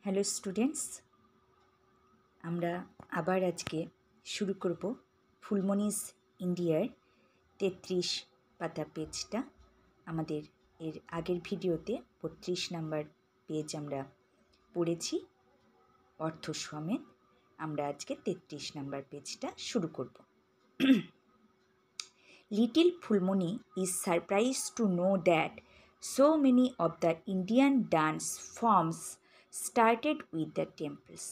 Hello students, আমরা আবার আজকে শুরু করব ফুলমণিস ইন্ডিয়ার 33 পাতা পেজটা। আমাদের এর আগের ভিডিওতে 32 নাম্বার পেজ আমরা পড়েছি অর্থ সমেত। আমরা আজকে 33 নাম্বার পেজটা শুরু করব। Little Fulmoni is surprised to know that so many of the Indian dance forms started with the temples.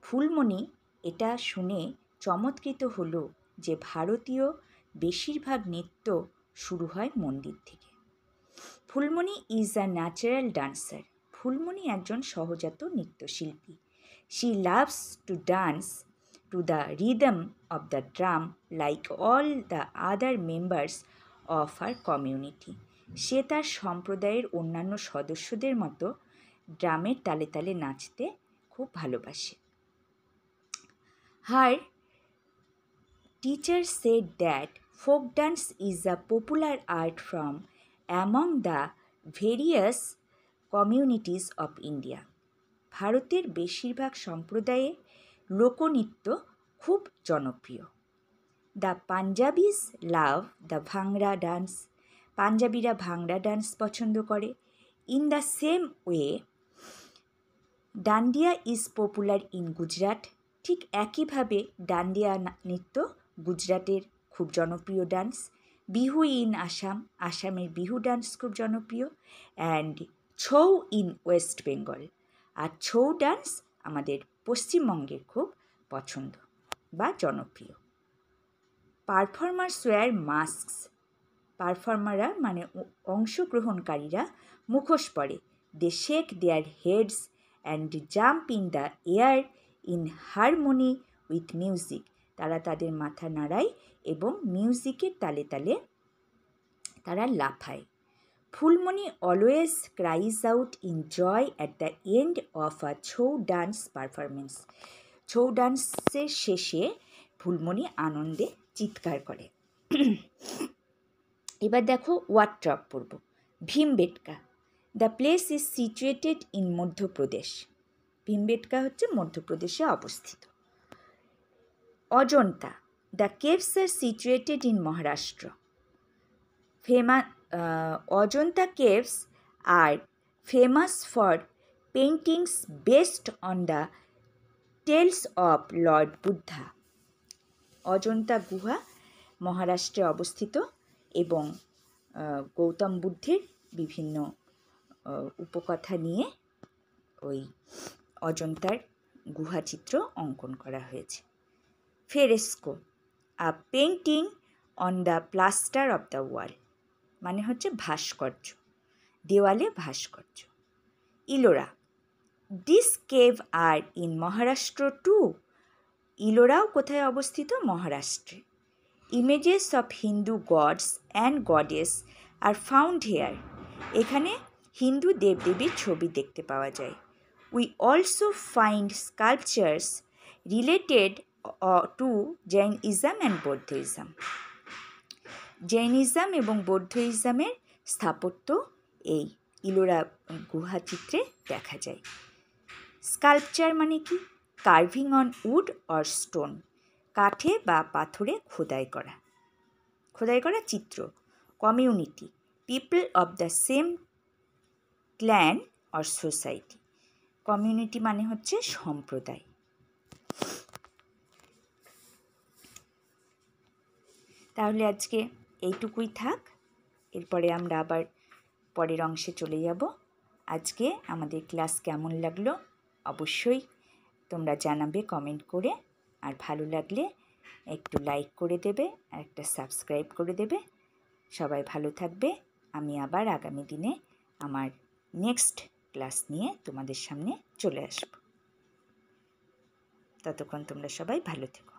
Phulmoni এটা শুনে চমৎকৃত হলো যে ভারতীয় বেশিরভাগ নৃত্য শুরু হয় মন্দির থেকে। Phulmoni is a natural dancer. Phulmoni একজন সহজাত নৃত্যশিল্পী। She loves to dance to the rhythm of the drum like all the other members of her community. সে তার সম্প্রদায়ের অন্যান্য সদস্যদের মতো ড্রামের তালে তালে নাচতে খুব ভালোবাসে। Her teacher said that folk dance is a popular art from among the various communities of India. ভারতের বেশিরভাগ সম্প্রদায়ে লোকনৃত্য খুব জনপ্রিয়। দ্য পাঞ্জাবিজ লাভ দ্য ভাংড়া ডান্স। পাঞ্জাবিরা ভাংড়া ডান্স পছন্দ করে। In the same way dandiya is popular in Gujarat. ঠিক একইভাবে ডান্ডিয়া নৃত্য গুজরাটের খুব জনপ্রিয় ডান্স। বিহু ইন আসাম। আসামের বিহু ডান্স খুব জনপ্রিয়। And Chhau in West Bengal. আর ছৌ ডান্স আমাদের পশ্চিমবঙ্গের খুব পছন্দ বা জনপ্রিয়। Performers wire মাস্কস। পারফর্মাররা মানে অংশগ্রহণকারীরা মুখোশ পরে। They shake their heads and jump in the air in harmony with music. তারা তাদের মাথা নাড়ায় এবং মিউজিকের তালে তালে তারা লাফায়। Phulmoni always cries out in joy at the end of a Chhau dance performance. Chhau ডান্সের শেষে ফুলমণি আনন্দে চিৎকার করে। এবার দেখো ওয়ার্ড্রপ পড়ব। Bhimbetka. The place is situated in Madhya Pradesh. Bhimbetka হচ্ছে মধ্যপ্রদেশে অবস্থিত। Ajanta. The caves are situated in Maharashtra. Ajanta caves are famous for paintings based on the tales of lord Buddha. Ajanta গুহা মহারাষ্ট্রে অবস্থিত এবং গৌতম বুদ্ধের বিভিন্ন উপকথা নিয়ে ওই অজন্তার গুহাচিত্র অঙ্কন করা হয়েছে। Fresco, a painting on the plaster of the wall, মানে হচ্ছে ভাস্কর্য, দেওয়ালে ভাস্কর্য। Ellora. This cave are in Maharashtra too. ইলোরাও কোথায় অবস্থিত? মহারাষ্ট্রে। Images of Hindu gods and goddess are found here. এখানে হিন্দু দেবদেবীর ছবি দেখতে পাওয়া যায়। We also find sculptures related to Jainism and Buddhism. Jainism এবং বৌদ্ধইজমের স্থাপত্য এই ইলোরা গুহাচিত্রে দেখা যায়। স্কাল্পচার মানে কি? Carving on wood or stone, কাঠে বা পাথরে খোদাই করা চিত্র। Community, people of the same clan or society. Community মানে হচ্ছে সম্প্রদায়। তাহলে আজকে এইটুকুই থাক, এরপরে আমরা আবার পরের অংশে চলে যাব। আজকে আমাদের ক্লাস কেমন লাগলো অবশ্যই তোমরা জানাবে কমেন্ট করে, আর ভালো লাগলে একটু লাইক করে দেবে আর একটা সাবস্ক্রাইব করে দেবে। সবাই ভালো থাকবে। আমি আবার আগামী দিনে আমার নেক্সট ক্লাস নিয়ে তোমাদের সামনে চলে আসব। ততক্ষণ তোমরা সবাই ভালো থেকো।